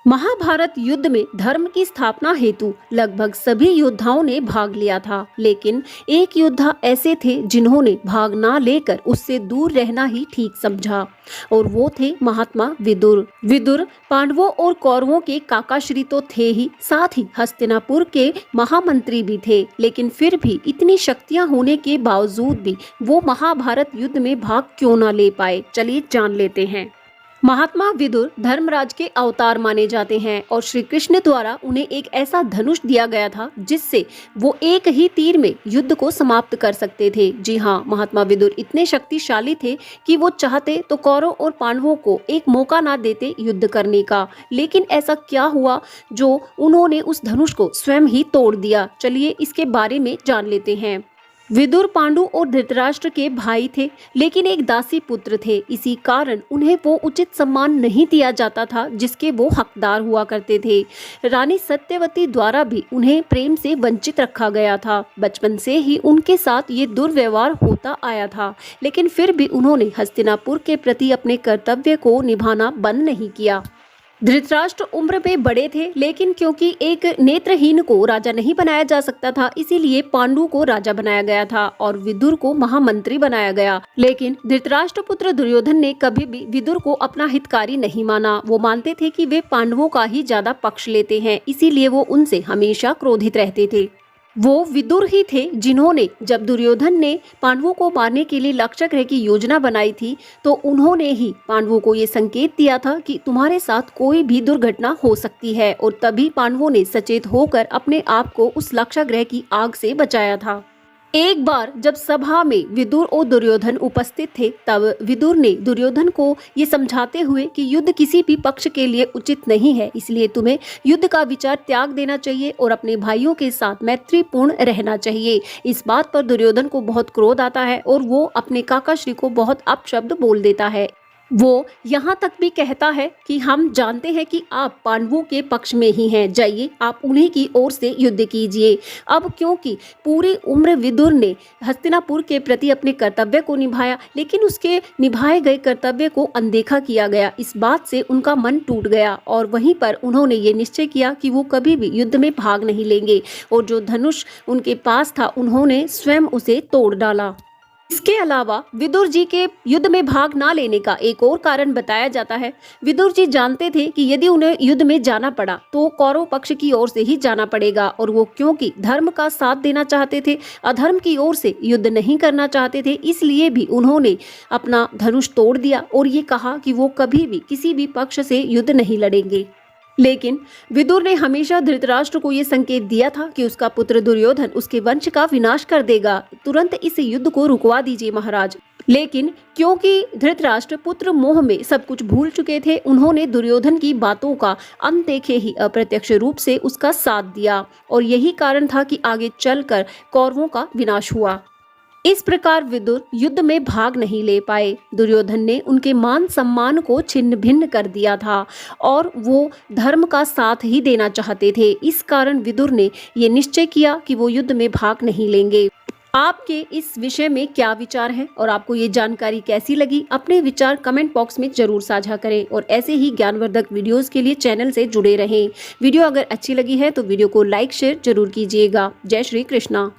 महाभारत युद्ध में धर्म की स्थापना हेतु लगभग सभी योद्धाओं ने भाग लिया था, लेकिन एक योद्धा ऐसे थे जिन्होंने भाग ना लेकर उससे दूर रहना ही ठीक समझा, और वो थे महात्मा विदुर। विदुर पांडवों और कौरवों के काकाश्री तो थे ही, साथ ही हस्तिनापुर के महामंत्री भी थे, लेकिन फिर भी इतनी शक्तियां होने के बावजूद भी वो महाभारत युद्ध में भाग क्यों ना ले पाए, चलिए जान लेते हैं। महात्मा विदुर धर्मराज के अवतार माने जाते हैं और श्री कृष्ण द्वारा उन्हें एक ऐसा धनुष दिया गया था जिससे वो एक ही तीर में युद्ध को समाप्त कर सकते थे। जी हाँ, महात्मा विदुर इतने शक्तिशाली थे कि वो चाहते तो कौरवों और पांडवों को एक मौका ना देते युद्ध करने का, लेकिन ऐसा क्या हुआ जो उन्होंने उस धनुष को स्वयं ही तोड़ दिया। चलिए इसके बारे में जान लेते हैं। विदुर पांडु और धृतराष्ट्र के भाई थे, लेकिन एक दासी पुत्र थे। इसी कारण उन्हें वो उचित सम्मान नहीं दिया जाता था जिसके वो हकदार हुआ करते थे। रानी सत्यवती द्वारा भी उन्हें प्रेम से वंचित रखा गया था। बचपन से ही उनके साथ ये दुर्व्यवहार होता आया था, लेकिन फिर भी उन्होंने हस्तिनापुर के प्रति अपने कर्तव्य को निभाना बंद नहीं किया। धृतराष्ट्र उम्र में बड़े थे, लेकिन क्योंकि एक नेत्रहीन को राजा नहीं बनाया जा सकता था, इसीलिए पांडु को राजा बनाया गया था और विदुर को महामंत्री बनाया गया। लेकिन धृतराष्ट्र पुत्र दुर्योधन ने कभी भी विदुर को अपना हितकारी नहीं माना। वो मानते थे कि वे पांडवों का ही ज्यादा पक्ष लेते हैं, इसीलिए वो उनसे हमेशा क्रोधित रहते थे। वो विदुर ही थे जिन्होंने जब दुर्योधन ने पांडवों को मारने के लिए लक्षग्रह की योजना बनाई थी, तो उन्होंने ही पांडवों को ये संकेत दिया था कि तुम्हारे साथ कोई भी दुर्घटना हो सकती है, और तभी पांडवों ने सचेत होकर अपने आप को उस लक्षग्रह की आग से बचाया था। एक बार जब सभा में विदुर और दुर्योधन उपस्थित थे, तब विदुर ने दुर्योधन को ये समझाते हुए कि युद्ध किसी भी पक्ष के लिए उचित नहीं है, इसलिए तुम्हें युद्ध का विचार त्याग देना चाहिए और अपने भाइयों के साथ मैत्रीपूर्ण रहना चाहिए। इस बात पर दुर्योधन को बहुत क्रोध आता है और वो अपने काकाश्री को बहुत अपशब्द बोल देता है। वो यहाँ तक भी कहता है कि हम जानते हैं कि आप पांडवों के पक्ष में ही हैं, जाइए आप उन्हीं की ओर से युद्ध कीजिए। अब क्योंकि पूरी उम्र विदुर ने हस्तिनापुर के प्रति अपने कर्तव्य को निभाया, लेकिन उसके निभाए गए कर्तव्य को अनदेखा किया गया। इस बात से उनका मन टूट गया और वहीं पर उन्होंने ये निश्चय किया कि वो कभी भी युद्ध में भाग नहीं लेंगे, और जो धनुष उनके पास था उन्होंने स्वयं उसे तोड़ डाला। इसके अलावा विदुर जी के युद्ध में भाग ना लेने का एक और कारण बताया जाता है। विदुर जी जानते थे कि यदि उन्हें युद्ध में जाना पड़ा तो कौरव पक्ष की ओर से ही जाना पड़ेगा, और वो क्योंकि धर्म का साथ देना चाहते थे, अधर्म की ओर से युद्ध नहीं करना चाहते थे, इसलिए भी उन्होंने अपना धनुष तोड़ दिया और ये कहा कि वो कभी भी किसी भी पक्ष से युद्ध नहीं लड़ेंगे। लेकिन विदुर ने हमेशा धृतराष्ट्र को यह संकेत दिया था कि उसका पुत्र दुर्योधन उसके वंश का विनाश कर देगा, तुरंत इस युद्ध को रुकवा दीजिए महाराज। लेकिन क्योंकि धृतराष्ट्र पुत्र मोह में सब कुछ भूल चुके थे, उन्होंने दुर्योधन की बातों का अनदेखे ही अप्रत्यक्ष रूप से उसका साथ दिया, और यही कारण था कि आगे चलकर कौरवों का विनाश हुआ। इस प्रकार विदुर युद्ध में भाग नहीं ले पाए। दुर्योधन ने उनके मान सम्मान को छिन्न भिन्न कर दिया था और वो धर्म का साथ ही देना चाहते थे। इस कारण विदुर ने ये निश्चय किया कि वो युद्ध में भाग नहीं लेंगे। आपके इस विषय में क्या विचार है और आपको ये जानकारी कैसी लगी? अपने विचार कमेंट बॉक्स में जरूर साझा करें, और ऐसे ही ज्ञानवर्धक वीडियोस के लिए चैनल से जुड़े रहें। वीडियो अगर अच्छी लगी है तो वीडियो को लाइक शेयर जरूर कीजिएगा। जय श्री कृष्णा।